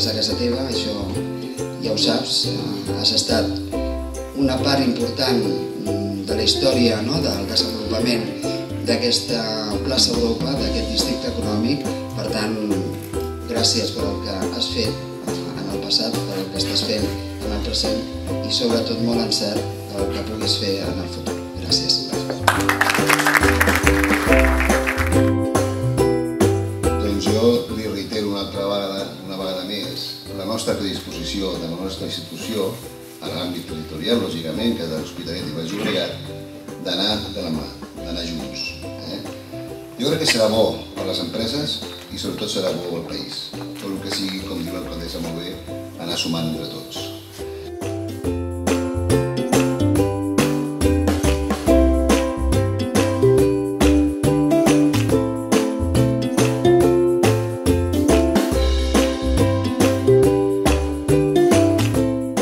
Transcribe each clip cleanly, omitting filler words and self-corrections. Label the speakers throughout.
Speaker 1: estàs a casa teva, això ja ho saps, has estat una part important de la història del desenvolupament d'aquesta plaça Europa, d'aquest districte econòmic. Per tant, gràcies per el que has fet en el passat, per el que estàs fent en el present i sobretot molt encert per el que puguis fer en el futur. Gràcies.
Speaker 2: Doncs jo li reitero una vegada més la nostra predisposició de la nostra institució en l'àmbit territorial, lògicament, que és de l'Hospitalet i Baix Llobregat, d'anar de la mà, d'anar junts. Jo crec que serà bo per a les empreses i sobretot serà bo pel país. Tot el que sigui, com diu l'alcaldessa molt bé, anar sumant entre tots.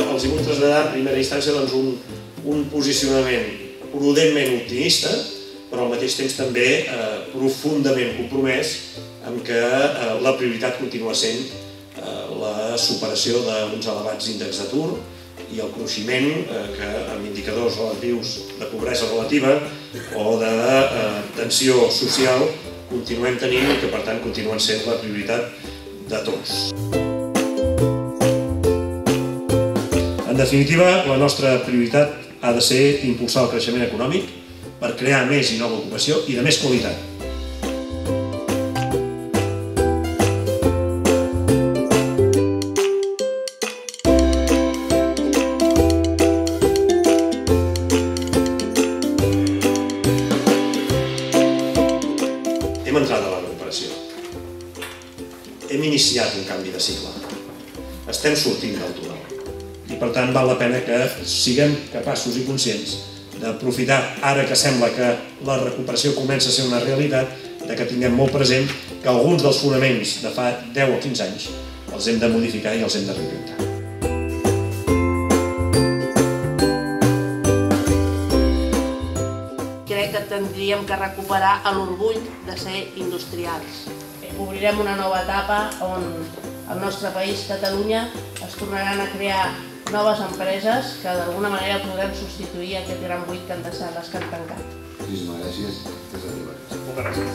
Speaker 3: Els hi vull traslladar en primera instància un posicionament prudentment optimista, però al mateix temps també profundament compromès amb que la prioritat continua sent la superació d'uns elevats índexs d'atur i el coneixement que amb indicadors relatius de pobresa relativa o de tensió social continuem tenint i que per tant continuen sent la prioritat de tots. En definitiva, la nostra prioritat ha de ser impulsar el creixement econòmic per crear més i nova ocupació i de més qualitat. Hem entrat a la recuperació. Hem iniciat un canvi de cicle. Estem sortint del túnel. I per tant val la pena que siguem capaços i conscients d'aprofitar, ara que sembla que la recuperació comença a ser una realitat, que tinguem molt present que alguns dels fonaments de fa 10 o 15 anys els hem de modificar i els hem de reinventar.
Speaker 4: Crec que tindríem que recuperar l'orgull de ser industrials. Obrirem una nova etapa on al nostre país, Catalunya, es tornaran a crear noves empreses que d'alguna manera podran substituir aquest gran buit que han deixat les que han tancat.
Speaker 2: Moltíssimes gràcies.
Speaker 3: Moltes gràcies.